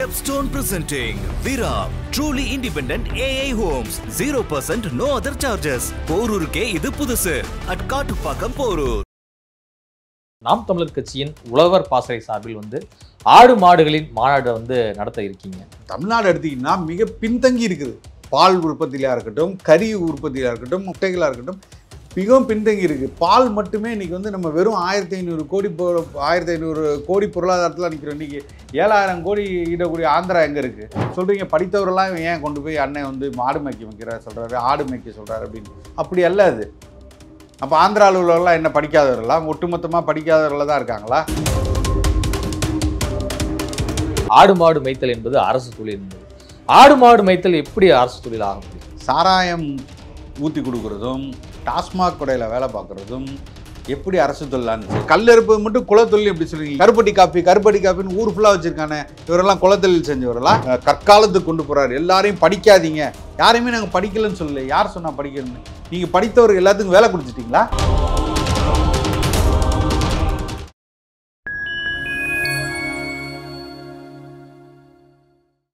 Stepstone presenting Viram, truly independent AI homes, 0% no other charges. போரூருக்கே இது புதுசு at Kattupakkam Porur. நாம் தமிழர் கட்சியின் உழவர் பாசறை சார்பில் ஆடு மாடுகளின் மாநாடு நடத்த இருக்கீங்க. தமிழ்நாடு எடுத்தீங்கன்னா மிக பின்தங்கி இருக்குது. பால் உற்பத்தியிலாக இருக்கட்டும், கறி உற்பத்தியிலாக இருக்கட்டும், முட்டைகளாக இருக்கட்டும், மிகவும் பின்தங்கி இருக்குது. பால் மட்டுமே இன்றைக்கி நம்ம வெறும் 1500 கோடி பொருளாதாரத்தில் நிற்கிறோம். இன்றைக்கி 7000 கோடி ஈடக்கூடிய ஆந்திரா எங்கே இருக்குது? சொல்கிறீங்க படித்தவரெல்லாம் ஏன் கொண்டு போய் அண்ணன் மாடு மேய்க்க வைக்கிறார் சொல்கிறாரு, ஆடு மேய்க்க சொல்கிறாரு அப்படின்னு. அப்படி அல்ல அது. அப்போ ஆந்திராவில் உள்ளவர்களாம் என்ன படிக்காதவர்களாம்? ஒட்டுமொத்தமாக படிக்காதவர்களாக தான் இருக்காங்களா? ஆடு மாடு மேய்த்தல் என்பது அரசு தொழில் என்பது. ஆடு மாடு மேய்த்தல் எப்படி அரசு தொழில் ஆக முடியும்? சாராயம் ஊற்றி கொடுக்குறதும், டாஸ்மாக் கடையில் வேலை பார்க்குறதும் எப்படி அரசு தொழிலான்னு? கல்லறுப்பு மட்டும் குலத்தொழில் எப்படி சொல்லுவீங்க? கருப்பட்டி காப்பின்னு ஊர் ஃபுல்லாக வச்சுருக்கானே, இவரெல்லாம் குலத்தொழில் செஞ்சவரெல்லாம் கற்காலத்துக்கு கொண்டு போகிறாரு. எல்லாரையும் படிக்காதீங்க, யாரையுமே நாங்கள் படிக்கலன்னு சொல்லலை. யார் சொன்னால் படிக்கணும்னு? நீங்கள் படித்தவர்கள் எல்லாத்துக்கும் வேலை கொடுத்துட்டீங்களா?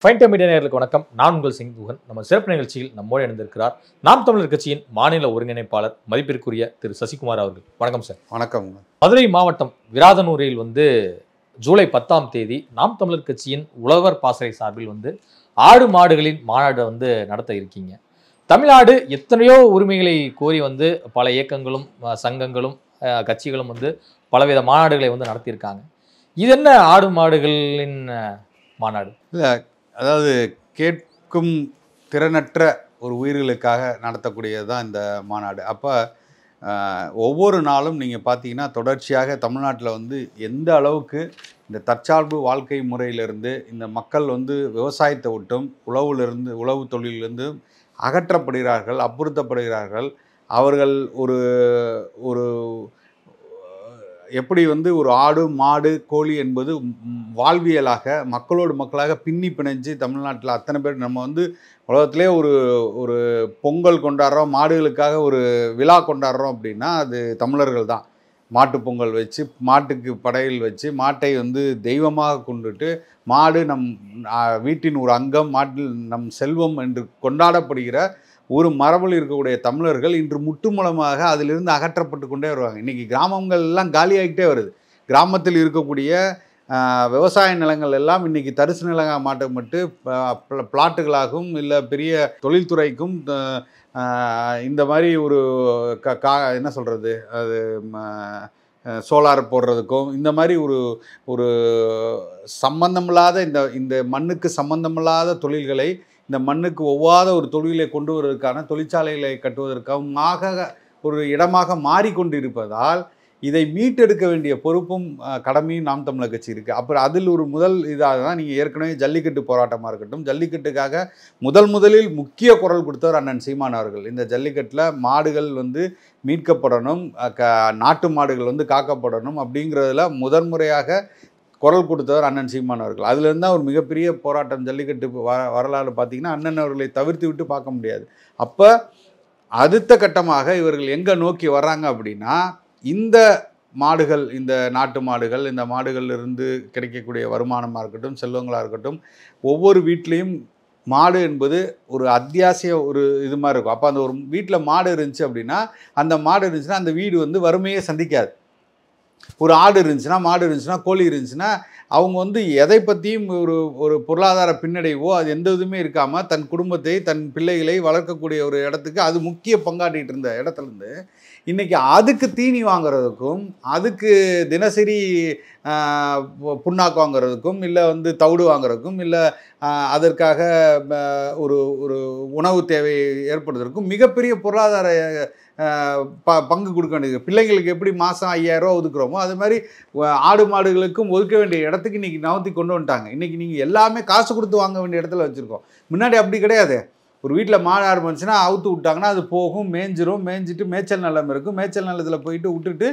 ஃபைன் டைம் மீடியா நேயர்களுக்கு வணக்கம். நான் உங்கள் சிங்குகன். நம்ம சிறப்பு நிகழ்ச்சியில் நம்மோடு இணைந்திருக்கிறார் நாம் தமிழர் கட்சியின் மாநில ஒருங்கிணைப்பாளர் மதிப்பிற்குரிய திரு சசிகுமார் அவர்கள். வணக்கம் சார். வணக்கம். மதுரை மாவட்டம் விராதனூரில் ஜூலை 10ஆம் தேதி நாம் தமிழர் கட்சியின் உழவர் பாசறை சார்பில் ஆடு மாடுகளின் மாநாடு நடத்த இருக்கீங்க. தமிழ்நாடு எத்தனையோ உரிமைகளை கோரி பல இயக்கங்களும் சங்கங்களும் கட்சிகளும் பலவித மாநாடுகளை நடத்தியிருக்காங்க. இது என்ன ஆடு மாடுகளின் மாநாடு? இல்லை, அதாவது கேட்கும் திறனற்ற ஒரு உயிர்களுக்காக நடத்தக்கூடியது தான் இந்த மாநாடு. அப்போ ஒவ்வொரு நாளும் நீங்கள் பார்த்தீங்கன்னா தொடர்ச்சியாக தமிழ்நாட்டில் எந்த அளவுக்கு இந்த தற்சார்பு வாழ்க்கை முறையிலிருந்து இந்த மக்கள் விவசாயத்தை விட்டும் உழவு தொழிலிருந்து அகற்றப்படுகிறார்கள், அப்புறப்படுகிறார்கள். அவர்கள் ஒரு எப்படி ஒரு ஆடு மாடு கோழி என்பது வாழ்வியலாக மக்களாக பின்னி பிணைஞ்சு தமிழ்நாட்டில் அத்தனை பேர் நம்ம உலகத்திலே ஒரு பொங்கல் கொண்டாடுறோம், மாடுகளுக்காக ஒரு விழா கொண்டாடுறோம் அப்படின்னா அது தமிழர்கள் தான். மாட்டு பொங்கல் வச்சு, மாட்டுக்கு படையல் வச்சு, மாட்டை தெய்வமாக கொண்டுட்டு, மாடு நம் வீட்டின் ஒரு அங்கம், மாட்டில் நம் செல்வம் என்று கொண்டாடப்படுகிற ஒரு மரபில் இருக்கக்கூடிய தமிழர்கள் இன்று முற்றுமூலமாக அதிலிருந்து அகற்றப்பட்டு கொண்டே வருவாங்க. இன்றைக்கி கிராமங்கள் எல்லாம் காலியாகிட்டே வருது. கிராமத்தில் இருக்கக்கூடிய விவசாய நிலங்கள் எல்லாம் இன்றைக்கி தரிசு நிலங்களாக மாற்றப்பட்டு பிளாட்டுகளாகவும் இல்லை பெரிய தொழில்துறைக்கும் இந்த மாதிரி ஒரு என்ன சொல்கிறது, அது சோலார் போடுறதுக்கும் இந்த மாதிரி ஒரு சம்பந்தமில்லாத இந்த மண்ணுக்கு சம்பந்தமில்லாத தொழில்களை, இந்த மண்ணுக்கு ஒவ்வாத ஒரு தொழிலை கொண்டு வருவதற்கான தொழிற்சாலைகளை கட்டுவதற்காக ஒரு இடமாக மாறிக்கொண்டிருப்பதால் இதை மீட்டெடுக்க வேண்டிய பொறுப்பும் கடமையும் நாம் தமிழர் கட்சி இருக்குது. அப்புறம் அதில் ஒரு முதல் இதாக தான் நீங்கள் ஏற்கனவே ஜல்லிக்கட்டு போராட்டமாக இருக்கட்டும், ஜல்லிக்கட்டுக்காக முதலில் முக்கிய குரல் கொடுத்தவர் அண்ணன் சீமான் அவர்கள். இந்த ஜல்லிக்கட்டில் மாடுகள் மீட்கப்படணும், நாட்டு மாடுகள் காக்கப்படணும் அப்படிங்கிறதுல முதன்முறையாக குரல் கொடுத்தவர் அண்ணன் சீமான் அவர்கள். அதுலேருந்து தான் ஒரு மிகப்பெரிய போராட்டம். ஜல்லிக்கட்டு வரலாறு பார்த்திங்கன்னா அண்ணன் அவர்களை தவிர்த்து விட்டு பார்க்க முடியாது. அப்போ அடுத்த கட்டமாக இவர்கள் எங்கே நோக்கி வர்றாங்க அப்படின்னா, இந்த மாடுகள், இந்த நாட்டு மாடுகள், இந்த மாடுகளிலிருந்து கிடைக்கக்கூடிய வருமானமாக இருக்கட்டும், செல்வங்களாக இருக்கட்டும், ஒவ்வொரு வீட்லேயும் மாடு என்பது ஒரு அத்தியாவசிய ஒரு இது மாதிரி இருக்கும். அப்போ அந்த ஒரு வீட்டில் மாடு இருந்துச்சு அப்படின்னா, அந்த மாடு இருந்துச்சுன்னா அந்த வீடு வறுமையே சந்திக்காது. ஒரு ஆடு இருந்துச்சுன்னா, மாடு இருந்துச்சுன்னா, கோழி இருந்துச்சுன்னா, அவங்க எதை பற்றியும் ஒரு பொருளாதார பின்னடைவோ அது எந்த இதுவுமே இருக்காமல் தன் குடும்பத்தை, தன் பிள்ளைகளை வளர்க்கக்கூடிய ஒரு இடத்துக்கு அது முக்கிய பங்காற்றிகிட்டு இருந்த இடத்துலேருந்து இன்றைக்கி அதுக்கு தீனி வாங்கிறதுக்கும், அதுக்கு தினசரி புண்ணாக்கு வாங்கிறதுக்கும், இல்லை தவிடு வாங்கிறதுக்கும், இல்லை அதற்காக ஒரு உணவு தேவை ஏற்படுவதற்கும் மிகப்பெரிய பொருளாதார பங்கு கொடுக்க வேண்டியது. பிள்ளைங்களுக்கு எப்படி மாதம் 5000 ரூபா ஒதுக்குறோமோ அது மாதிரி ஆடு மாடுகளுக்கும் ஒதுக்க வேண்டிய இடத்துக்கு இன்றைக்கி நகர்த்தி கொண்டு வந்துட்டாங்க. இன்றைக்கி நீங்கள் எல்லாமே காசு கொடுத்து வாங்க வேண்டிய இடத்துல வச்சுருக்கோம். முன்னாடி அப்படி கிடையாது. ஒரு வீட்டில் மாடு ஆடு வந்துச்சுன்னா அவுத்து விட்டாங்கன்னா அது போகும், மேய்ஞ்சிட்டு மேய்ச்சல் நிலம் இருக்கும். மேய்ச்சல் நிலத்தில் போயிட்டு விட்டுட்டு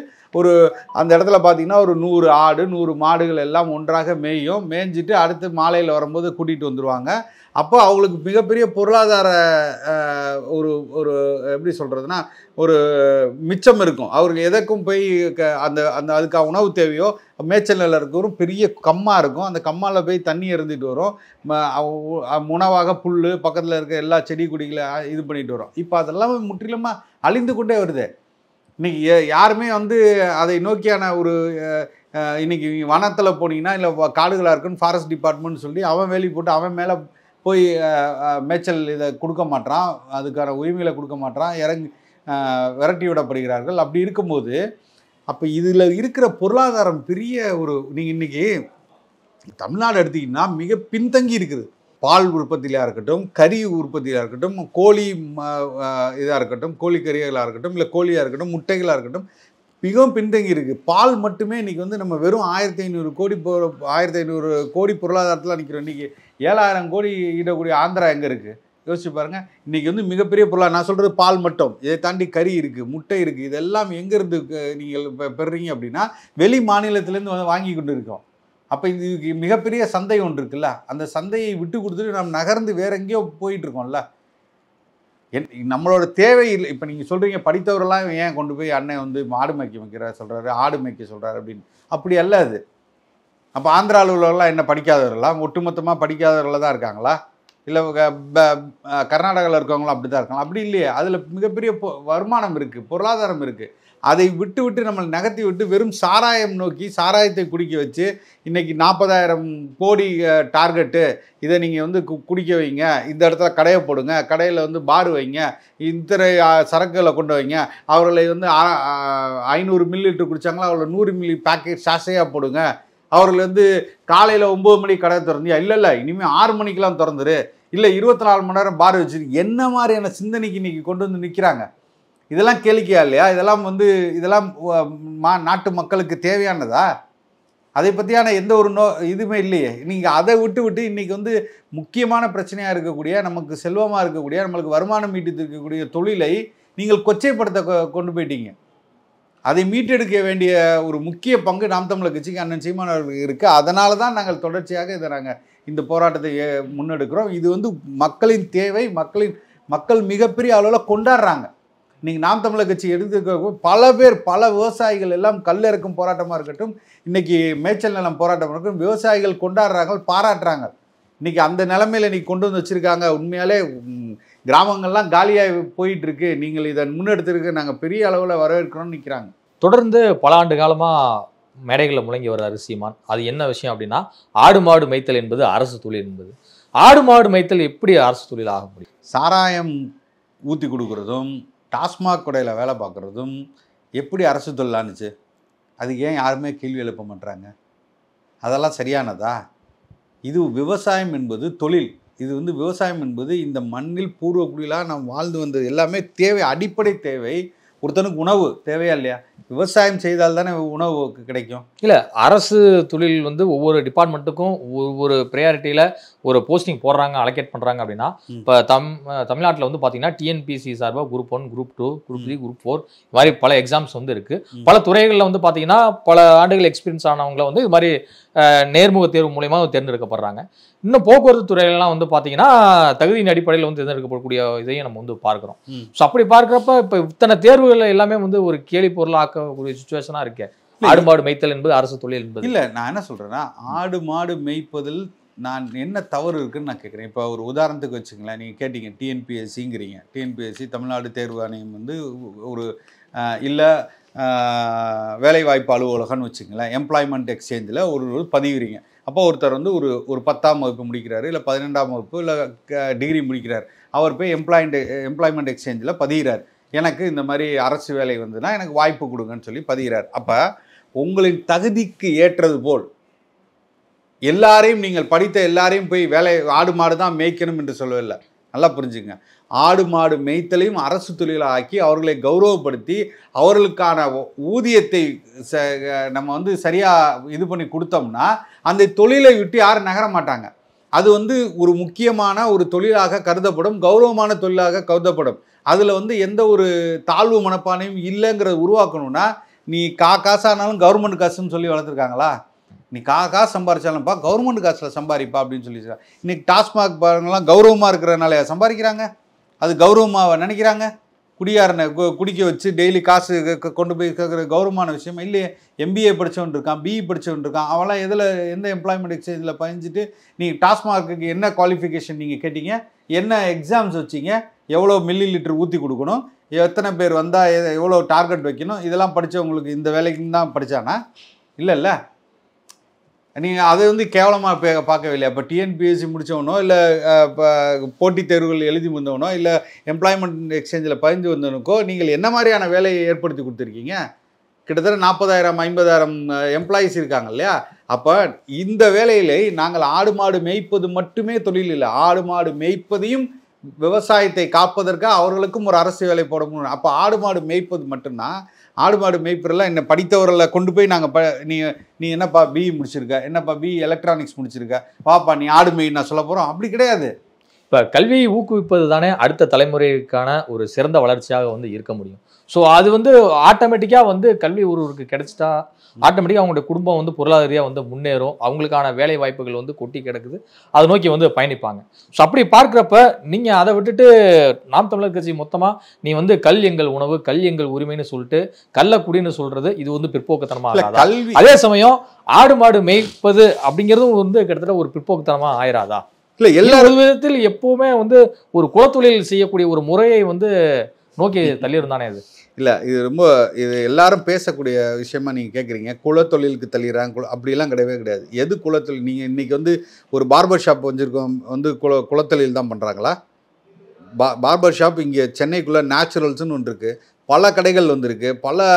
அந்த இடத்துல பார்த்திங்கன்னா ஒரு 100 ஆடு 100 மாடுகள் எல்லாம் ஒன்றாக மேய்ஞ்சிட்டு அடுத்து மாலையில் வரும்போது கூட்டிகிட்டு வந்துடுவாங்க. அப்போ அவங்களுக்கு மிகப்பெரிய பொருளாதார ஒரு எப்படி சொல்கிறதுனா ஒரு மிச்சம் இருக்கும். அவருக்கு எதற்கும் போய் அதுக்காக உணவு தேவையோ மேய்ச்சல் நிலம் இருக்கிற பெரிய கம்மா இருக்கும், அந்த கம்மாவில் போய் தண்ணி இருந்துட்டு வரும், உணவாக புல் பக்கத்தில் இருக்க எல்லா செடி கொடிகளை இது பண்ணிட்டு வரும். இப்போ அதெல்லாம் முற்றிலுமாக அழிந்து கொண்டே வருது. இன்னைக்கு யாருமே வந்து அதை நோக்கியான ஒரு இன்னைக்கு வனத்தில் போனீங்கன்னா இல்லை காடுகளாக இருக்குன்னு ஃபாரஸ்ட் டிபார்ட்மெண்ட் சொல்லி அவன் வேலி போட்டு அவன் மேலே போய் மேய்ச்சல் இதை கொடுக்க மாட்டான், அதுக்கான உரிமைகளை கொடுக்க மாட்டான், விரட்டி விடப்படுகிறார்கள். அப்படி இருக்கும்போது அப்போ இதில் இருக்கிற பொருளாதாரம் பெரிய ஒரு நீங்கள் இன்றைக்கி தமிழ்நாடு எடுத்திங்கன்னா மிக பின்தங்கி இருக்குது. பால் உற்பத்தியிலாக இருக்கட்டும், கறி உற்பத்தியாக இருக்கட்டும், கோழி இதாக இருக்கட்டும், கோழிக்கறிகளாக இருக்கட்டும், இல்லை கோழியாக இருக்கட்டும், முட்டைகளாக இருக்கட்டும், மிகவும் பின்தங்கி இருக்குது. பால் மட்டுமே இன்றைக்கி வந்து நம்ம வெறும் 1500 கோடி பொருளாதாரத்தில் நிற்கிறோம். இன்றைக்கி 7000 கோடி ஈடக்கூடிய ஆந்திரா எங்கே இருக்குது யோசிச்சு பாருங்கள். இன்றைக்கி வந்து மிகப்பெரிய பொருளாதாரம். நான் சொல்கிறது பால் மட்டும், இதை தாண்டி கறி இருக்குது, முட்டை இருக்குது, இதெல்லாம் எங்கேருந்து நீங்கள் பெறுறீங்க அப்படின்னா வெளி மாநிலத்திலேருந்து வந்து வாங்கி கொண்டு இருக்கோம். அப்போ இதுக்கு மிகப்பெரிய சந்தை ஒன்று இருக்குல்ல, அந்த சந்தையை விட்டு கொடுத்துட்டு நம்ம நகர்ந்து வேற எங்கேயோ போயிட்டுருக்கோம்ல. நம்மளோட தேவை இல்லை. இப்போ நீங்கள் சொல்கிறீங்க படித்தவரெல்லாம் ஏன் கொண்டு போய் அண்ணன் வந்து மாடு மேய்க்க வைக்கிறார் சொல்கிறாரு, ஆடு மேய்க்க சொல்கிறாரு அப்படின்னு. அப்படி அல்ல அது. அப்போ ஆந்திராவில் உள்ளவர்களாம் என்ன படிக்காதவர்களாம்? ஒட்டுமொத்தமாக படிக்காதவர்களாக தான் இருக்காங்களா? இல்லை கர்நாடகாவில் இருக்கவங்களும் அப்படி தான் இருக்காங்களா? அப்படி இல்லையே. அதில் மிகப்பெரிய வருமானம் இருக்குது, பொருளாதாரம் இருக்குது. அதை விட்டு நம்ம நகர்த்தி விட்டு வெறும் சாராயம் நோக்கி சாராயத்தை குடிக்க வச்சு இன்றைக்கி 40,000 கோடி டார்கெட்டு, இதை நீங்கள் வந்து குடிக்க வைங்க, இந்த இடத்துல கடையை போடுங்க, கடையில் வந்து பார் வைங்க, இத்தனை சரக்குகளை கொண்டு வைங்க, அவர்களை வந்து 500 மில்லிலிட்டர் குடித்தாங்களா அவர்களை 100 மில்லி பேக்கெட் சாசையாக போடுங்க, அவர்கள் வந்து காலையில் 9 மணிக்கு கடை திறந்தியா, இல்லை இனிமேல் 6 மணிக்கெலாம் திறந்துரு, இல்லை 24 மணி நேரம் பார் வச்சுரு. என்ன மாதிரியான சிந்தனைக்கு இன்றைக்கி கொண்டு வந்து நிற்கிறாங்க? இதெல்லாம் கேளிக்கையா இல்லையா? இதெல்லாம் நாட்டு மக்களுக்கு தேவையானதா? அதை பற்றியான எந்த ஒரு இதுவுமே இல்லையே. நீங்கள் அதை விட்டு இன்றைக்கி வந்து முக்கியமான பிரச்சனையாக இருக்கக்கூடிய, நமக்கு செல்வமாக இருக்கக்கூடிய, நம்மளுக்கு வருமானம் ஈட்டி இருக்கக்கூடிய தொழிலை நீங்கள் கொச்சைப்படுத்த கொண்டு போயிட்டீங்க. அதை மீட்டெடுக்க வேண்டிய ஒரு முக்கிய பங்கு நாம் தமிழர் கட்சிக்கு அண்ணன் சீமான் அவர்களுக்கு இருக்குது. அதனால தான் நாங்கள் தொடர்ச்சியாக இந்த போராட்டத்தை முன்னெடுக்கிறோம். இது வந்து மக்களின் தேவை, மக்கள் மிகப்பெரிய அளவில் கொண்டாடுறாங்க. நீங்கள் நாம் தமிழர் கட்சி எடுத்துக்க பல விவசாயிகள் எல்லாம் கல்லிறக்கும் போராட்டமாக இருக்கட்டும், இன்றைக்கி மேய்ச்சல் நிலம் போராட்டமாக இருக்கட்டும், விவசாயிகள் கொண்டாடுறாங்க, பாராட்டுறாங்க. இன்றைக்கி அந்த நிலைமையில் இன்றைக்கி கொண்டு வந்து வச்சுருக்காங்க. உண்மையாலே கிராமங்கள்லாம் காலியாக போயிட்டுருக்கு, நீங்கள் இதை முன்னெடுத்துருக்கு, நாங்கள் பெரிய அளவில் வரவேற்கிறோம்னு நிற்கிறாங்க. தொடர்ந்து பல ஆண்டு காலமாக மேடைகளில் முழங்கி வர்றாரு சீமான். அது என்ன விஷயம் அப்படின்னா, ஆடு மாடு மேய்த்தல் என்பது அரசு தொழில் என்பது. ஆடு மாடு மேய்த்தல் எப்படி அரசு தொழில் ஆக முடியும்? சாராயம் ஊற்றி கொடுக்குறதும் டாஸ்மாக் கடையில் வேலை பார்க்குறதும் எப்படி அரசு தொழிலானுச்சு? அதுக்கு ஏன் யாருமே கேள்வி எழுப்ப மாட்டாங்க? அதெல்லாம் சரியானதா? இது விவசாயம் என்பது தொழில். இது வந்து விவசாயம் என்பது இந்த மண்ணில் பூர்வ குடிலாக நாம் வாழ்ந்து வந்தது எல்லாமே தேவை, அடிப்படை தேவை. ஒருத்தனுக்கு உணவு தேவையா இல்லையா? விவசாயம் செய்தால் தானே உணவு கிடைக்கும். இல்லை, அரசு தொழில் வந்து ஒவ்வொரு டிபார்ட்மெண்ட்டுக்கும் ஒவ்வொரு ப்ரையாரிட்டியில் ஒரு போஸ்டிங் போடுறாங்க, அலோகேட் பண்ணுறாங்க. அப்படின்னா இப்போ தமிழ்நாட்டில் வந்து பார்த்தீங்கன்னா டிஎன்பிஎஸ்சி சார்பாக குரூப் 1, குரூப் 2, குரூப் 3, குரூப் 4 இது மாதிரி பல எக்ஸாம்ஸ் வந்து இருக்குது. பல துறைகளில் வந்து பார்த்தீங்கன்னா பல ஆண்டுகள் எக்ஸ்பீரியன்ஸ் ஆனவங்களை வந்து இது மாதிரி நேர்முக தேர்வு மூலயமா தேர்ந்தெடுக்கப்படுறாங்க. இன்னும் போக்குவரத்து துறையிலலாம் வந்து பார்த்தீங்கன்னா தகுதியின் அடிப்படையில் வந்து தேர்ந்தெடுக்கப்படக்கூடிய இதையும் நம்ம வந்து பார்க்குறோம். ஸோ அப்படி பார்க்குறப்ப இப்போ இத்தனை தேர்வுகள் எல்லாமே வந்து ஒரு கேலி பொருளாக்கக்கூடிய சுச்சுவேஷனாக இருக்கு. ஆடு மாடு மேய்த்தல் என்பது அரசு தொழில் என்பது இல்லை. நான் என்ன சொல்கிறேன்னா, ஆடு மாடு மேய்ப்பதில் நான் என்ன தவறு இருக்குன்னு நான் கேட்குறேன். இப்போ ஒரு உதாரணத்துக்கு வச்சுங்களேன், நீங்கள் கேட்டீங்க டிஎன்பிஎஸ்சிங்கிறீங்க. டிஎன்பிஎஸ்சி தமிழ்நாடு தேர்வு ஆணையம் வந்து ஒரு இல்லை வேலைவாய்ப்பு அலுவலகம்னு வச்சுங்களேன், எம்ப்ளாய்மெண்ட் எக்ஸ்சேஞ்சில் ஒரு பதிவுறீங்க. அப்போ ஒருத்தர் வந்து ஒரு 10ஆம் வகுப்பு முடிக்கிறாரு, இல்லை 12ஆம் வகுப்பு, இல்லை டிகிரி முடிக்கிறார். அவர் போய் எம்ப்ளாய்மெண்ட் எக்ஸ்சேஞ்சில் பதிகிறார். எனக்கு இந்த மாதிரி அரசு வேலை வந்துன்னா எனக்கு வாய்ப்பு கொடுங்கன்னு சொல்லி பதிகிறார். அப்போ உங்களின் தகுதிக்கு ஏற்றது போல் எல்லாரையும், நீங்கள் படித்த எல்லாரையும் போய் ஆடு மாடு தான் மேய்க்கணும் என்று சொல்லவில்லை. நல்லா புரிஞ்சுங்க. ஆடு மாடு மேய்த்தலையும் அரசு தொழிலாக ஆக்கி அவர்களை கௌரவப்படுத்தி அவர்களுக்கான ஊதியத்தை நம்ம வந்து சரியாக இது பண்ணி கொடுத்தோம்னா அந்த தொழிலை விட்டு யாரும் நகர மாட்டாங்க. அது வந்து ஒரு முக்கியமான ஒரு தொழிலாக கருதப்படும், கௌரவமான தொழிலாக கருதப்படும். அதில் வந்து எந்த ஒரு தாழ்வு மனப்பானையும் இல்லைங்கிறத உருவாக்கணும்னா, நீ காசானாலும் கவர்மெண்ட் காசுன்னு சொல்லி வளர்த்துருக்காங்களா? நீ காசு சம்பாரிச்சாலும்ப்பா கவர்மெண்ட் காசில் சம்பாதிப்பா அப்படின்னு சொல்லி இன்னைக்கு டாஸ்மாக் பாருங்களாம் கௌரவமாக இருக்கிறதுனால சம்பாதிக்கிறாங்க. அது கௌரவமாக நினைக்கிறாங்க. குடியாரனை குடிக்க வச்சு டெய்லி காசு கொண்டு போய் கேட்குற கௌரவமான விஷயம் இல்லையே. எம்பிஏ படித்தவன் இருக்கான், பிஇ படித்தவன் இருக்கான், அவெல்லாம் எந்த எம்ப்ளாய்மெண்ட் எக்ஸ்சேஞ்சில் பதிஞ்சிட்டு நீங்கள் டாஸ்மார்க்குக்கு என்ன குவாலிஃபிகேஷன் நீங்கள் கேட்டீங்க, என்ன எக்ஸாம்ஸ் வச்சிங்க, எவ்வளோ மில்லி லிட்டர் ஊற்றி கொடுக்கணும், எத்தனை பேர் வந்தால் எவ்வளோ டார்கெட் வைக்கணும், இதெல்லாம் படித்தவங்களுக்கு இந்த வேலைக்குன்னு தான் படித்தானா? இல்லைல்ல. நீங்கள் அதை கேவலமாக பார்க்கவே இல்லையா? இப்போ டிஎன்பிஎஸ்சி முடித்தவனோ இல்லை இப்போ போட்டித் தேர்வுகள் எழுதி வந்தவனோ இல்லை எம்ப்ளாய்மெண்ட் எக்ஸ்சேஞ்சில் பதிந்து வந்தவனுக்கோ நீங்கள் என்ன மாதிரியான வேலையை ஏற்படுத்தி கொடுத்துருக்கீங்க? கிட்டத்தட்ட 40,000 50,000 எம்ப்ளாயீஸ் இருக்காங்க இல்லையா? அப்போ இந்த வேலையிலே நாங்கள் ஆடு மாடு மேய்ப்பது மட்டுமே தொழில் இல்லை, ஆடு மாடு மேய்ப்பதையும் விவசாயத்தை காப்பதற்காக அவர்களுக்கும் ஒரு அரசு வேலை போட முடியும். அப்போ ஆடு மாடு மேய்ப்பது மட்டும்தான். ஆடு மாடு மேய்ப்பரெல்லாம் என்ன படித்தவர்களை கொண்டு போய் நாங்கள் நீ என்னப்பா பிஇ முடிச்சிருக்க, என்னப்பா பிஇ எலக்ட்ரானிக்ஸ் முடிச்சிருக்க, பாப்பா நீ ஆடு மேய் நான் சொல்ல போகிறோம். அப்படி கிடையாது. இப்போ கல்வியை ஊக்குவிப்பது தானே அடுத்த தலைமுறைக்கான ஒரு சிறந்த வளர்ச்சியாக இருக்க முடியும். ஸோ அது ஆட்டோமேட்டிக்காக கல்வி ஒருவருக்கு கிடைச்சிட்டா ஆட்டோமேட்டிக்காக அவங்களுடைய குடும்பம் பொருளாதார ரீதியாக முன்னேறும், அவங்களுக்கான வேலை வாய்ப்புகள் கொட்டி கிடக்குது, அதை நோக்கி பயணிப்பாங்க. ஸோ அப்படி பார்க்குறப்ப நீங்கள் அதை விட்டுட்டு நாம் தமிழர் கட்சி மொத்தமாக நீ கல் எங்கள் உணவு, கல் எங்கள் உரிமைன்னு சொல்லிட்டு கல்ல குடின்னு சொல்றது இது பிற்போக்குத்தனமாக கல்வி. அதே சமயம் ஆடு மாடு மேய்ப்பது அப்படிங்கிறதும் கிட்டத்தட்ட ஒரு பிற்போக்குத்தனமாக ஆயிராதா? இல்லை, எல்லா விதத்தில் எப்பவுமே ஒரு குலத்தொழில் செய்யக்கூடிய ஒரு முறையை நோக்கி தள்ளியிருந்தானே அது. இல்லை, இது எல்லாரும் பேசக்கூடிய விஷயமா நீங்கள் கேட்குறீங்க. குலத்தொழிலுக்கு தள்ளிடுறாங்க, அப்படிலாம் கிடையவே கிடையாது. எது குலத்தொழில்? நீங்கள் இன்றைக்கி ஒரு பார்பர் ஷாப் வச்சுருக்கோம், குலத்தொழில் தான் பண்ணுறாங்களா? பார்பர் ஷாப் இங்கே சென்னைக்குள்ளே நேச்சுரல்ஸ்னு ஒன்று இருக்குது, பல கடைகள் வந்திருக்கு, பல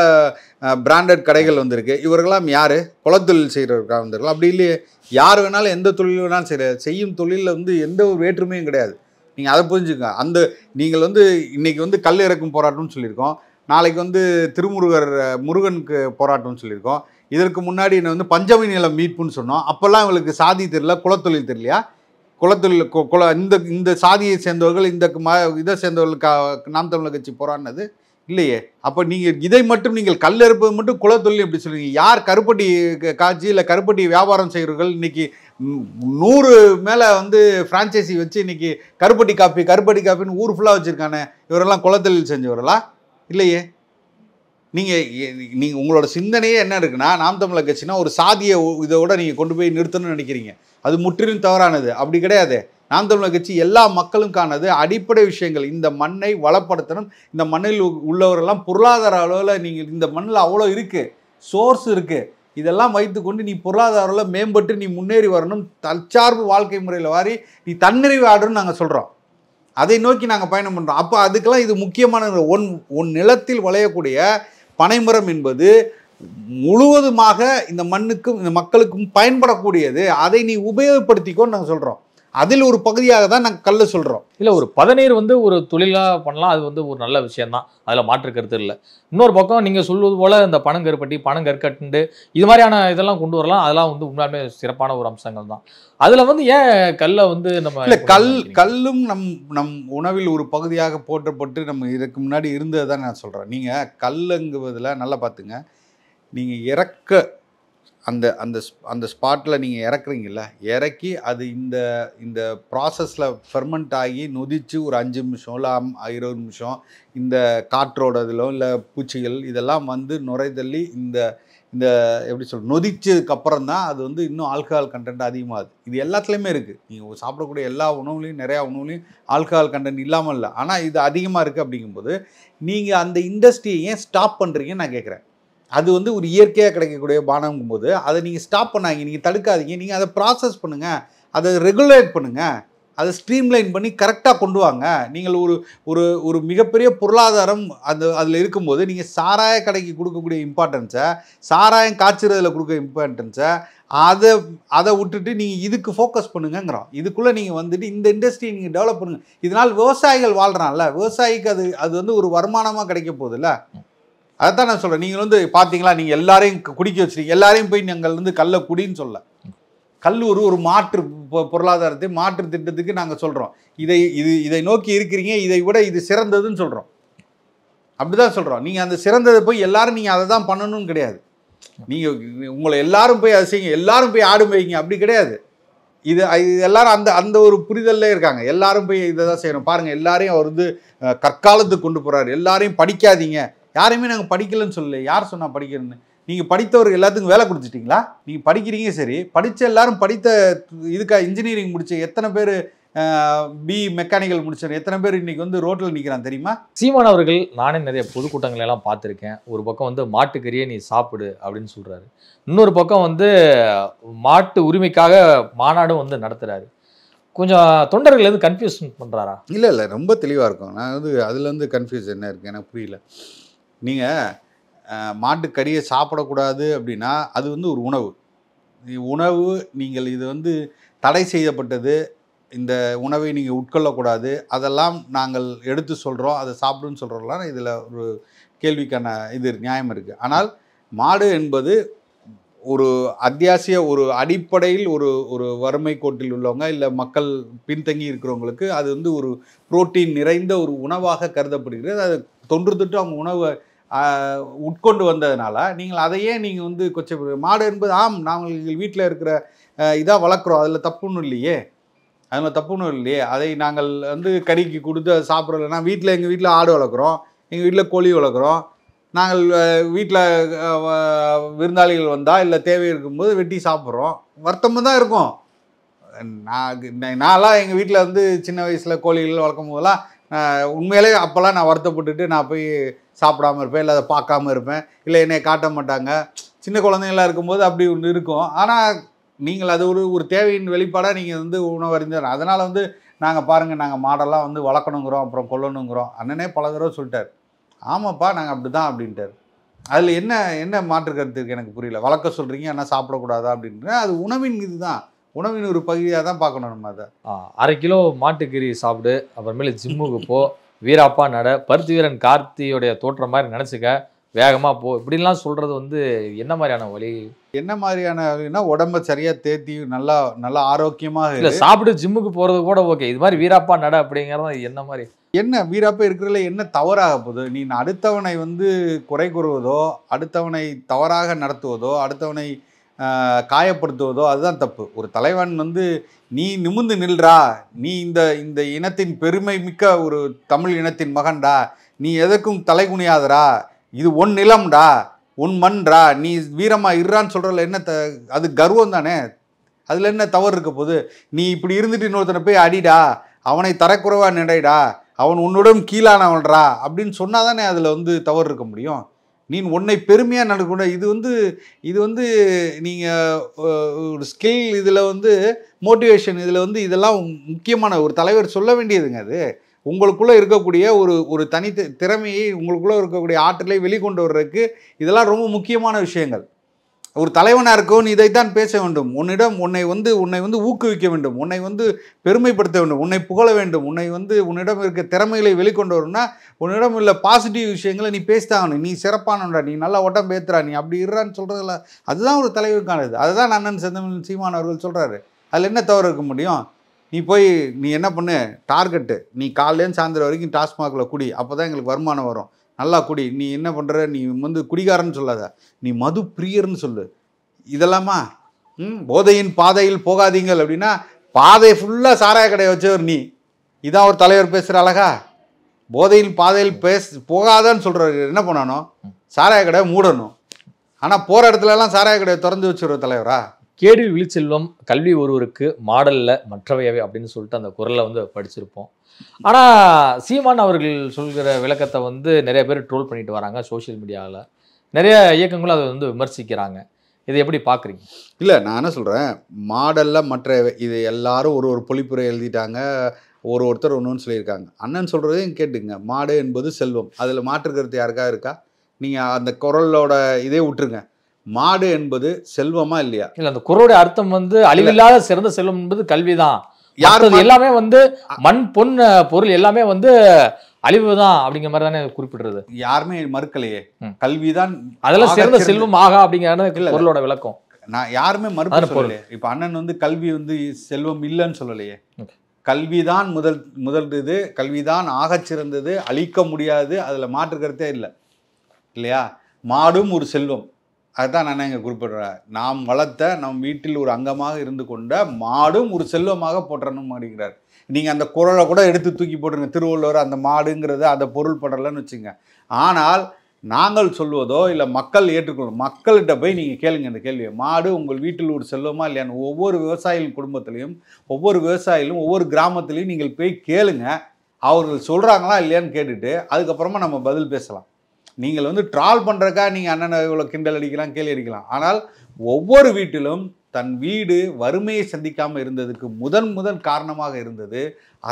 பிராண்டட் கடைகள் வந்திருக்கு. இவர்களாம் யார்? குலத்தொழில் செய்கிறவர்களாக வந்திருக்கலாம். அப்படி இல்லையே, யார் வேணாலும் எந்த தொழில் வேணாலும் செய்யும் தொழிலில் எந்த ஒரு வேற்றுமையும் கிடையாது. நீங்கள் அதை புரிஞ்சுக்கங்க. நீங்கள் இன்றைக்கி கல் இறக்கும் போராட்டம்னு சொல்லியிருக்கோம், நாளைக்கு முருகனுக்கு போராட்டம்னு சொல்லியிருக்கோம், இதற்கு முன்னாடி பஞ்சமி நிலம் மீட்புன்னு சொன்னோம். அப்போல்லாம் இவங்களுக்கு சாதி தெரியல, குலத்தொழில் தெரியலையா? குலத்தொழில் இந்த சாதியை சேர்ந்தவர்கள் இதை சேர்ந்தவர்களுக்கு நாம் தமிழர் கட்சி போராடினது இல்லையே. அப்போ இதை மட்டும் நீங்கள் கல் இருப்பது மட்டும் குலத்தொழில் எப்படி சொல்லுவீங்க? யார் கருப்பட்டி காய்ச்சி இல்லை கருப்பட்டி வியாபாரம் செய்கிறவர்கள் இன்னைக்கு 100 மேலே ஃப்ரான்ச்சைசி வச்சு இன்னைக்கு கருப்பட்டி காப்பின்னு ஊர் ஃபுல்லாக வச்சுருக்கானே, இவரெல்லாம் குலத்தொழில் செஞ்சவர்களா? இல்லையே. நீங்கள் உங்களோட சிந்தனையே என்ன இருக்குன்னா, நாம் தமிழர் கட்சினா ஒரு சாதியை இதோட நீங்கள் கொண்டு போய் நிறுத்தணும்னு நினைக்கிறீங்க. அது முற்றிலும் தவறானது. அப்படி கிடையாது. நாம் தமிழர் கட்சி எல்லா மக்களுக்கானது. அடிப்படை விஷயங்கள், இந்த மண்ணை வளப்படுத்தணும், இந்த மண்ணில் உள்ளவரெல்லாம் பொருளாதார அளவில் நீங்கள் இந்த மண்ணில் அவ்வளோ இருக்குது, சோர்ஸ் இருக்குது, இதெல்லாம் வைத்துக்கொண்டு நீ பொருளாதார அளவில் மேம்பட்டு நீ முன்னேறி வரணும், தற்சார்பு வாழ்க்கை முறையில் வாரி நீ தன்னிறைவு ஆடுன்னு நாங்கள் சொல்கிறோம். அதை நோக்கி நாங்கள் பயணம் பண்ணுறோம். அப்போ அதுக்கெல்லாம் இது முக்கியமான ஒன் நிலத்தில் விளையக்கூடிய பனைமரம் என்பது முழுவதுமாக இந்த மண்ணுக்கும் இந்த மக்களுக்கும் பயன்படக்கூடியது. அதை நீ உபயோகப்படுத்திக்கோன்னு நாங்கள் சொல்கிறோம். அதில் ஒரு பகுதியாக தான் நாங்கள் கல்ல சொல்கிறோம். இல்லை, ஒரு பதநீர் ஒரு தொழிலாக பண்ணலாம், அது ஒரு நல்ல விஷயம்தான், அதில் மாற்று கருத்து இல்லை. இன்னொரு பக்கம் நீங்கள் சொல்வது போல் இந்த பனங்கருப்பட்டி, பனங்கற்கண்டு இது மாதிரியான இதெல்லாம் கொண்டு வரலாம். அதெல்லாம் உண்மையாலுமே சிறப்பான ஒரு அம்சங்கள் தான். அதில் ஏன் கல்லை நம்ம இல்லை, கல்லும் நம் உணவில் ஒரு பகுதியாக போற்றப்பட்டு நம்ம இதுக்கு முன்னாடி இருந்தது தான் நான் சொல்கிறேன். நீங்கள் கல்லுங்குவதில் நல்லா பார்த்துங்க, நீங்கள் இறக்க அந்த ஸ்பாட்டில் நீங்கள் இறக்குறீங்கள, இறக்கி அது இந்த ப்ராசஸில் ஃபெர்மெண்ட் ஆகி நொதித்து ஒரு 5 நிமிஷம் இல்லை 20 நிமிஷம் இந்த காற்றோட இதிலோ இல்லை பூச்சிகள் இதெல்லாம் நுரைதள்ளி இந்த எப்படி நொதிச்சதுக்கப்புறம் தான் அது இன்னும் ஆல்கஹால் கண்டென்ட் அதிகமாகுது. இது எல்லாத்துலேயுமே இருக்குது. நீங்கள் சாப்பிடக்கூடிய எல்லா உணவுலையும் நிறையா உணவுலையும் ஆல்கஹால் கண்டென்ட் இல்லாமல் இல்லை, ஆனால் இது அதிகமாக இருக்குது. அப்படிங்கும்போது நீங்கள் அந்த இண்டஸ்ட்ரியை ஏன் ஸ்டாப் பண்ணுறீங்கன்னு நான் கேட்குறேன். அது ஒரு இயற்கையாக கிடைக்கக்கூடிய பானங்கும் போது அதை நீங்கள் ஸ்டாப் பண்ணாங்க, நீங்கள் தடுக்காதீங்க, நீங்கள் அதை ப்ராசஸ் பண்ணுங்கள், அதை ரெகுலேட் பண்ணுங்கள், அதை ஸ்ட்ரீம்லைன் பண்ணி கரெக்டாக கொண்டு வாங்க. நீங்கள் ஒரு மிகப்பெரிய பொருளாதாரம் அதில் இருக்கும்போது நீங்கள் சாராய கடைக்கு கொடுக்கக்கூடிய இம்பார்ட்டன்ஸை, சாராயம் காய்ச்சறதில் கொடுக்க இம்பார்ட்டன்ஸை அதை விட்டுட்டு நீங்கள் இதுக்கு ஃபோக்கஸ் பண்ணுங்கிறோம். இதுக்குள்ளே நீங்கள் இந்த இண்டஸ்ட்ரியை நீங்கள் டெவலப் பண்ணுங்கள். இதனால் விவசாயிகள் வாழ்கிறான்ல, விவசாயிக்கு அது ஒரு வருமானமாக கிடைக்க போகுதுல்ல. அதைத்தான் நான் சொல்கிறேன். நீங்கள் பார்த்தீங்களா, நீங்கள் எல்லாரையும் குடிக்க வச்சுருக்கீங்க, எல்லாரையும் போய் நாங்கள் கல்ல குடின்னு சொல்ல. கல் ஒரு மாற்று பொருளாதாரத்தை மாற்று திட்டத்துக்கு நாங்கள் சொல்கிறோம். இதை நோக்கி இருக்கிறீங்க, இதை விட இது சிறந்ததுன்னு சொல்கிறோம். அப்படி தான் சொல்கிறோம். நீங்கள் அந்த சிறந்ததை போய் எல்லாரும் நீங்கள் அதை தான் பண்ணணும்னு கிடையாது. நீங்கள் உங்களை எல்லாரும் போய் அதை செய்யுங்க, எல்லாரும் போய் ஆடு வைங்க, அப்படி கிடையாது. இது எல்லாரும் அந்த அந்த ஒரு புரிதல்ல இருக்காங்க. எல்லாரும் போய் இதை தான் செய்யணும். பாருங்க, எல்லாரையும் அவர் வந்து கற்காலத்துக்கு கொண்டு போறாரு. எல்லாரையும் படிக்காதீங்க. யாரையுமே நாங்கள் படிக்கலன்னு சொல்லலை. யார் சொன்னா படிக்கணும்னு? நீங்கள் படித்தவர்கள் எல்லாத்துக்கும் வேலை கொடுத்துட்டீங்களா? நீங்கள் படிக்கிறீங்க சரி, படித்த எல்லாரும் படித்த இதுக்காக இன்ஜினியரிங் முடிச்ச எத்தனை பேர், மெக்கானிக்கல் முடிச்சார் எத்தனை பேர் இன்னைக்கு வந்து ரோட்டில் நிற்கிறான் தெரியுமா? சீமான் அவர்கள், நானே நிறைய பொதுக்கூட்டங்கள் எல்லாம் பார்த்துருக்கேன். ஒரு பக்கம் வந்து மாட்டுக்கறியை நீ சாப்பிடு அப்படின்னு சொல்றாரு, இன்னொரு பக்கம் வந்து மாட்டு உரிமைக்காக மாநாடும் வந்து நடத்துறாரு. கொஞ்சம் தொண்டர்கள் வந்து கன்ஃபியூஷன் பண்றாரா? இல்லை, ரொம்ப தெளிவாக இருக்கும். நான் வந்து அதுலேருந்து கன்ஃபியூஸ் என்ன இருக்குது எனக்கு புரியல. நீங்கள் மாட்டுக்கறியை சாப்பிடக்கூடாது அப்படின்னா அது வந்து ஒரு உணவு. உணவு நீங்கள் இது வந்து தடை செய்யப்பட்டது, இந்த உணவை நீங்கள் உட்கொள்ளக்கூடாது, அதெல்லாம் நாங்கள் எடுத்து சொல்கிறோம், அதை சாப்பிடுன்னு சொல்கிறோம்லாம் இதில் ஒரு கேள்விக்கான இது நியாயம் இருக்குது. ஆனால் மாடு என்பது ஒரு அத்தியாவசிய ஒரு அடிப்படையில் ஒரு ஒரு வறுமை கோட்டில் உள்ளவங்க இல்லை மக்கள் பின்தங்கி இருக்கிறவங்களுக்கு அது வந்து ஒரு புரோட்டீன் நிறைந்த ஒரு உணவாக கருதப்படுகிறது. அது தொன்றுதொட்டு அவங்க உணவை உட்கொண்டு வந்ததுனால நீங்கள் அதையே நீங்கள் வந்து மாடு என்பது நாங்கள் எங்கள் வீட்டில் இருக்கிற இதாக வளர்க்குறோம், அதில் தப்புன்னு இல்லையே, அதை நாங்கள் வந்து கறிக்கு கொடுத்து அதை சாப்பிட்றதுனா எங்கள் வீட்டில் ஆடு வளர்க்குறோம், எங்கள் வீட்டில் கோழி வளர்க்குறோம். நாங்கள் வீட்டில் விருந்தாளிகள் வந்தால் இல்லை தேவை இருக்கும்போது வெட்டி சாப்பிட்றோம். வருத்தமாக தான் இருக்கும். நான்லாம் எங்கள் வீட்டில் வந்து சின்ன வயசில் கோழிகள் வளர்க்கும் போதெல்லாம் உண்மையிலே அப்போல்லாம் நான் வருத்தப்பட்டுட்டு நான் போய் சாப்பிடாமல் இருப்பேன், இல்லை அதை பார்க்காம இருப்பேன், இல்லை என்னை காட்ட மாட்டாங்க. சின்ன குழந்தைங்களாம் இருக்கும்போது அப்படி ஒன்று இருக்கும். ஆனால் நீங்கள் அது ஒரு தேவையின் வெளிப்பாடாக நீங்கள் வந்து உணவு அறிந்தார். அதனால் வந்து நாங்கள் பாருங்கள், நாங்கள் மாடெல்லாம் வந்து வளர்க்கணுங்கிறோம், அப்புறம் கொல்லணுங்கிறோம். அண்ணனே பல தடவை சொல்லிட்டார், ஆமாப்பா நாங்கள் அப்படி தான் அப்படின்ட்டார். அதில் என்ன மாற்று கருத்து இருக்குது எனக்கு புரியல. வளர்க்க சொல்கிறீங்க ஆனால் சாப்பிடக்கூடாதா அப்படின்ற அது உணவின் இதுதான், உணவின் ஒரு பகுதியாக தான் பார்க்கணும் நம்ம. அதை 1/2 கிலோ மாட்டுக்கறி சாப்பிடு, அப்புறமேல ஜிம்முக்கு போ, வீராப்பா நட, பருத்தி வீரன் கார்த்தியோடைய தோற்றம் மாதிரி நினச்சிக்க, வேகமாக போ, இப்படின்லாம் சொல்கிறது வந்து என்ன மாதிரியான வழி? என்ன மாதிரியான உடம்பை சரியாக தேத்தி நல்லா நல்லா ஆரோக்கியமாக இல்லை சாப்பிட்டு ஜிம்முக்கு போகிறது கூட ஓகே, இது மாதிரி வீராப்பா நட அப்படிங்கிறது என்ன மாதிரி? என்ன வீராப்பா இருக்கிறதுல என்ன தவறாக போகுது? நீ அடுத்தவனை வந்து குறை கூறுவதோ, அடுத்தவனை தவறாக நடத்துவதோ, அடுத்தவனை காயப்படுத்துவதோ அதுதான் தப்பு. ஒரு தலைவன் வந்து நீ நிமிர்ந்து நில்றா, நீ இந்த இனத்தின் பெருமை மிக்க ஒரு தமிழ் இனத்தின் மகன்டா, நீ எதற்கும் தலை குனியாதரா, இது உன் நிலம்டா, உன் மண்றா, நீ வீரமா இருறான்னு சொல்கிறல என்ன அது கர்வம் தானே. அதில் என்ன தவறு இருக்க போகுது? நீ இப்படி இருந்துட்டு இன்னொருத்தனை போய் அடிடா, அவனை தரக்குறைவா நினைடா, அவன் உன்னுடன் கீழானவன்றா அப்படின்னு சொன்னால் தானே அதில் வந்து தவறு இருக்க முடியும். நீ உன்னை பெருமையாக நடக்கூட இது வந்து நீங்கள் ஒரு ஸ்கில், இதில் வந்து மோட்டிவேஷன், இதில் வந்து இதெல்லாம் முக்கியமான ஒரு தலைவர் சொல்ல வேண்டியதுங்க. அது உங்களுக்குள்ளே இருக்கக்கூடிய ஒரு தனி திறமையை, உங்களுக்குள்ளே இருக்கக்கூடிய ஆற்றலை வெளிக்கொண்டு வர்றதுக்கு இதெல்லாம் ரொம்ப முக்கியமான விஷயங்கள். ஒரு தலைவனாக இருக்கவும் இதைத்தான் பேச வேண்டும். உன்னை வந்து ஊக்குவிக்க வேண்டும், உன்னை வந்து பெருமைப்படுத்த வேண்டும், உன்னை புகழ வேண்டும், உன்னிடம் இருக்க திறமைகளை வெளிக்கொண்டு வரணும்னா உன்னிடம் உள்ள பாசிட்டிவ் விஷயங்களை நீ பேசித்தாகணும். நீ சிறப்பானடா, நீ நல்லா உடம்பு ஏற்றுறா, நீ அப்படி இருறான்னு சொல்கிறதில்ல. அதுதான் ஒரு தலைவருக்கானது. அதுதான் அண்ணன் செந்தமிழ் சீமான் அவர்கள் சொல்கிறாரு. அதில் என்ன தவறு இருக்க முடியும்? நீ என்ன பண்ணு, டார்கெட்டு, நீ காலையிலேருந்து சாயந்தரம் வரைக்கும் டாஸ்மாகில் குடி, அப்போ தான் எங்களுக்கு வருமானம் வரும், நல்லா குடி. நீ என்ன பண்ணுற, நீ வந்து குடிகாரன்னு சொல்லாத, நீ மது பிரியர்னு சொல்லு. இதெல்லாமா போதையின் பாதையில் போகாதீங்கள் அப்படின்னா பாதை ஃபுல்லாக சாராய கடையை வச்சவர் நீ. இதான் ஒரு தலைவர் பேசுகிற அழகா? போதையின் பாதையில் போகாதான்னு சொல்கிறாரு. என்ன பண்ணணும்? சாராய கடையை மூடணும். ஆனால் போகிற இடத்துலலாம் சாராய கடையை திறந்து வச்சுருவ தலைவரா? கேடில் விழிச்செல்வம் கல்வி ஒருவருக்கு மாடல்ல மற்றவையவை அப்படின்னு சொல்லிட்டு அந்த குரலை வந்து படிச்சிருப்போம். ஆனால் சீமான் அவர்கள் சொல்கிற விளக்கத்தை வந்து நிறைய பேர் ட்ரோல் பண்ணிட்டு வராங்க சோஷியல் மீடியாவில். நிறைய இயக்கங்களும் அதை வந்து விமர்சிக்கிறாங்க. இதை எப்படி பார்க்குறீங்க? இல்லை, நான் என்ன சொல்கிறேன், மாடலில் மற்ற இது எல்லாரும் ஒரு பொழிப்புரை எழுதிட்டாங்க, ஒருத்தர் ஒன்றுன்னு சொல்லியிருக்காங்க. அண்ணன் சொல்கிறதையும் கேட்டுங்க. மாடு என்பது செல்வம், அதில் மாற்று கருத்து யாருக்கா இருக்கா? நீங்கள் அந்த குரலோட இதே விட்டுருங்க. மாடு என்பது செல்வமா இல்லையா? இல்லை, அந்த குரலோட அர்த்தம் வந்து அழிவில்லாத சிறந்த செல்வம் என்பது கல்விதான். யாரும் எல்லாமே வந்து மண் பொன் பொருள் எல்லாமே வந்து அழிவுதான் அப்படிங்கிற மாதிரி தானே குறிப்பிடுறது. யாருமே மறுக்கலையே, கல்விதான் அதெல்லாம் சிறந்த செல்வம் ஆகா அப்படிங்கிற பொருளோட விளக்கம். நான் யாருமே மறுப்பு சொல்லலையே. இப்ப அண்ணன் வந்து கல்வி வந்து செல்வம் இல்லைன்னு சொல்லலையே. கல்விதான் முதல் இது, கல்விதான் ஆகச் சிறந்தது, அழிக்க முடியாது, அதுல மாற்று கருத்தே இல்லை இல்லையா? மாடும் ஒரு செல்வம், அதுதான் நான் இங்கே குறிப்பிடுறேன். நாம் வளர்த்த நம் வீட்டில் ஒரு அங்கமாக இருந்து கொண்ட மாடும் ஒரு செல்வமாக போற்றணும் அப்படிங்கிறார். நீங்கள் அந்த குறளை கூட எடுத்து தூக்கி போட்டுருங்க, திருவள்ளுவர் அந்த மாடுங்கிறது அதை பொருள் படலைன்னு வச்சுங்க. ஆனால் நாங்கள் சொல்வதோ இல்லை மக்கள் ஏற்றுக்கொள்ளும், மக்கள்கிட்ட போய் நீங்கள் கேளுங்க இந்த கேள்வியை, மாடு உங்கள் வீட்டில் ஒரு செல்வமா இல்லையான்னு. ஒவ்வொரு விவசாயிகளின் குடும்பத்திலையும் ஒவ்வொரு விவசாயிலும் ஒவ்வொரு கிராமத்துலையும் நீங்கள் போய் கேளுங்க, அவர்கள் சொல்கிறாங்களா இல்லையான்னு கேட்டுட்டு அதுக்கப்புறமா நம்ம பதில் பேசலாம். நீங்கள் வந்து ட்ரால் பண்ணுறக்கா நீங்கள் அண்ணனை இவ்வளோ கிண்டல் அடிக்கலாம், கேள்வி அடிக்கலாம். ஆனால் ஒவ்வொரு வீட்டிலும் தன் வீடு வறுமையை சந்திக்காமல் இருந்ததுக்கு முதன் காரணமாக இருந்தது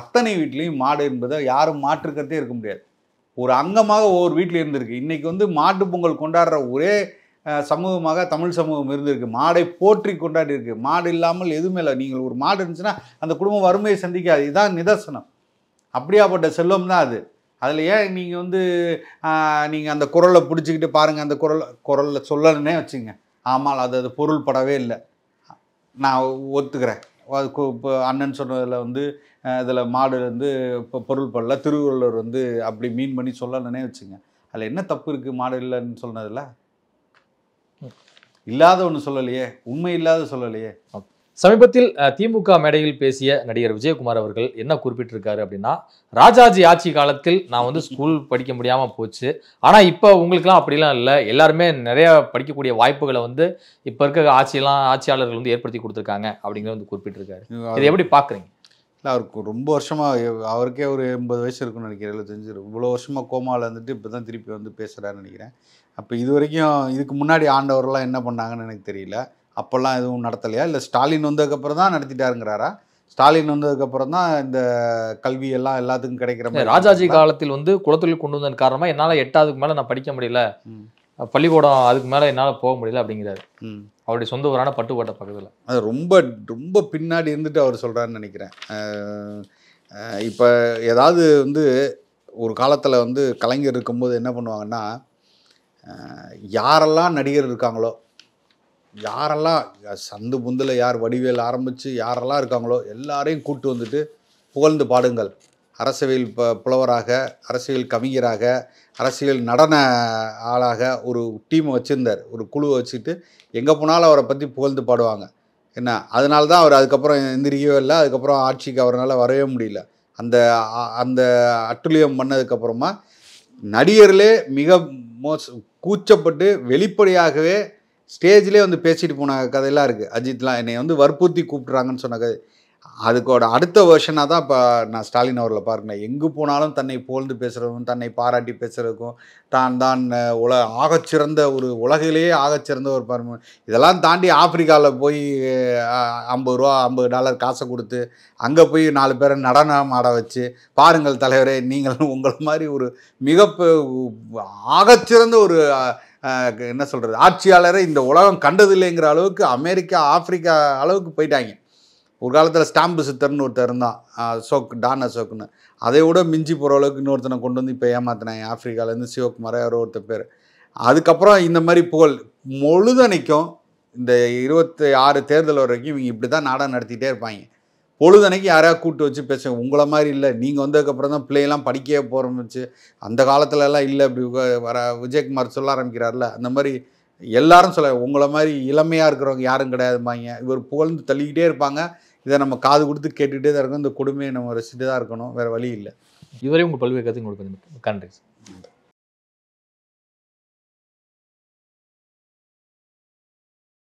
அத்தனை வீட்லேயும் மாடு என்பதை யாரும் மாற்றுக்கிறதே இருக்க முடியாது. ஒரு அங்கமாக ஒவ்வொரு வீட்டில் இருந்திருக்கு. இன்றைக்கி வந்து மாட்டு பொங்கல் கொண்டாடுற ஒரே சமூகமாக தமிழ் சமூகம் இருந்திருக்கு. மாடை போற்றி கொண்டாடி இருக்கு. மாடு இல்லாமல் எதுவுமே இல்லை. நீங்கள் ஒரு மாடு இருந்துச்சுன்னா அந்த குடும்பம் வறுமையை சந்திக்காது. இதுதான் நிதர்சனம். அப்படியாப்பட்ட செல்வம் தான் அது. அதில் ஏன் நீங்கள் வந்து நீங்கள் அந்த குரலை பிடிச்சிக்கிட்டு பாருங்கள், அந்த குரலில் சொல்லணுன்னே வச்சுங்க, ஆமாம் அது பொருள் படவே இல்லை, நான் ஒத்துக்கிறேன். அது இப்போ அண்ணன் சொன்னதில் வந்து இதில் மாடு வந்து இப்போ பொருள் படல, திருவள்ளுவர் வந்து அப்படி மீன் பண்ணி சொல்லணுன்னே வச்சுங்க, அதில் என்ன தப்பு இருக்குது? மாடு இல்லைன்னு சொன்னதில்ல, இல்லாத ஒன்று சொல்லலையே, உண்மை இல்லாத சொல்லலையே. சமீபத்தில் திமுக மேடையில் பேசிய நடிகர் விஜயகுமார் அவர்கள் என்ன குறிப்பிட்டிருக்காரு அப்படின்னா, ராஜாஜி ஆட்சி காலத்தில் நான் வந்து ஸ்கூல் படிக்க முடியாமல் போச்சு, ஆனால் இப்போ உங்களுக்குலாம் அப்படிலாம் இல்லை, எல்லாருமே நிறைய படிக்கக்கூடிய வாய்ப்புகளை வந்து இப்போ இருக்க ஆட்சியாளர்கள் வந்து ஏற்படுத்தி கொடுத்துருக்காங்க அப்படிங்கிறத வந்து குறிப்பிட்டிருக்காரு. இதை எப்படி பார்க்குறீங்க? இல்லை, அவருக்கு ரொம்ப வருஷமாக, அவருக்கே ஒரு 80 வயசு இருக்குன்னு நினைக்கிறேன், 75, இவ்வளோ வருஷமாக கோமாவில் இருந்துட்டு இப்போ தான் திருப்பி வந்து பேசுகிறாருன்னு நினைக்கிறேன். அப்போ இது வரைக்கும் இதுக்கு முன்னாடி ஆண்டவரெலாம் என்ன பண்ணாங்கன்னு எனக்கு தெரியல. அப்போல்லாம் எதுவும் நடத்தலையா, இல்லை ஸ்டாலின் வந்ததுக்கப்புறம் தான் நடத்திட்டாருங்கிறாரா? ஸ்டாலின் வந்ததுக்கப்புறம் தான் இந்த கல்வியெல்லாம் எல்லாத்துக்கும் கிடைக்கிற மாதிரி. ராஜாஜி காலத்தில் வந்து குலத்தொழில் கொண்டு வந்ததன் காரணமாக என்னால் 8ஆவதுக்கு மேலே நான் படிக்க முடியல, பள்ளிக்கூடம் அதுக்கு மேலே என்னால் போக முடியல அப்படிங்கிறாரு. அவருடைய சொந்த ஊரான பட்டுக்கோட்டை பக்கத்தில். அது ரொம்ப ரொம்ப பின்னாடி இருந்துட்டு அவர் சொல்கிறாருன்னு நினைக்கிறேன். இப்போ ஏதாவது வந்து ஒரு காலத்தில் வந்து கலைஞர் இருக்கும்போது என்ன பண்ணுவாங்கன்னா, யாரெல்லாம் நடிகர் இருக்காங்களோ, யாரெல்லாம் சந்து புந்தில் யார் வடிவேல் ஆரம்பித்து யாரெல்லாம் இருக்காங்களோ எல்லாரையும் கூட்டு வந்துட்டு புகழ்ந்து பாடுங்கள். அரசியல் புலவராக, அரசியல் கவிஞராக, அரசியல் நடன ஆளாக ஒரு டீமை வச்சுருந்தார், ஒரு குழுவை வச்சுட்டு எங்கே போனாலும் அவரை பற்றி புகழ்ந்து பாடுவாங்க. என்ன, அதனால தான் அவர் அதுக்கப்புறம் எந்திரிக்கவே இல்லை, அதுக்கப்புறம் ஆட்சிக்கு அவரால் வரவே முடியல. அந்த அந்த அட்டுழியம் பண்ணதுக்கப்புறமா நடிகர்களே மிக கூச்சப்பட்டு வெளிப்படையாகவே ஸ்டேஜ்லேயே வந்து பேசிட்டு போன கதையெல்லாம் இருக்குது. அஜித்லாம் என்னை வந்து வற்புறுத்தி கூப்பிட்றாங்கன்னு சொன்ன கதை. அதுக்கோட அடுத்த வெர்ஷனாக தான் இப்போ நான் ஸ்டாலின் அவர்களை பார்க்கணும். எங்கே போனாலும் தன்னை புகழ்ந்து பேசுகிறதுக்கும் தன்னை பாராட்டி பேசுகிறதுக்கும் தான் ஆகச்சிறந்த ஒரு உலகிலேயே ஆகச்சிறந்த ஒரு பரம. இதெல்லாம் தாண்டி ஆப்பிரிக்காவில் போய் $50 காசை கொடுத்து அங்கே போய் 4 பேரை நடனம் ஆட வச்சு, பாருங்கள் தலைவரே நீங்கள் உங்களை மாதிரி ஒரு மிக ஆகச்சிறந்த ஒரு என்ன சொல்கிறது ஆட்சியாளரை இந்த உலகம் கண்டதில்லைங்கிற அளவுக்கு அமெரிக்கா ஆப்பிரிக்கா அளவுக்கு போயிட்டாங்க. ஒரு காலத்தில் ஸ்டாம்பு சித்தர்னு ஒருத்தர் இருந்தான், டான் அசோக்னு. அதை விட மிஞ்சி போகிற அளவுக்கு இன்னொருத்தனை கொண்டு வந்து இப்போ ஏமாத்தினாங்க ஆப்பிரிக்காலேருந்து, சிவகுமார் யாரோ ஒருத்தர் பேர். அதுக்கப்புறம் இந்த மாதிரி புகழ் பொழுதனைக்கும் இந்த 26 தேர்தல் வரைக்கும் இவங்க இப்படி தான் நாடகம் நடத்திட்டே இருப்பாங்க. பொழுதனைக்கு யாரையா கூப்பிட்டு வச்சு பேசுங்க. உங்களை மாதிரி இல்லை, நீங்கள் வந்ததுக்கப்புறம் தான் பிள்ளையெல்லாம் படிக்கவே போகிறோம்னுச்சு, அந்த காலத்துலலாம் இல்லை இப்படி வர விஜயகுமார் சொல்ல ஆரம்பிக்கிறார்ல, அந்த மாதிரி எல்லாரும் சொல்ல உங்களை மாதிரி இளமையாக இருக்கிறவங்க யாரும் கிடையாதுப்பாங்க. இவர் புகழ்ந்து தள்ளிக்கிட்டே இருப்பாங்க. இதை நம்ம காது கொடுத்து கேட்டுகிட்டே தான் இருக்கணும். இந்த கொடுமையை நம்ம ரசித்து தான் இருக்கணும், வேறு வழி இல்லை. இதுவரை உங்கள் பல்வேறு கருத்து உங்களுக்கு நன்றி.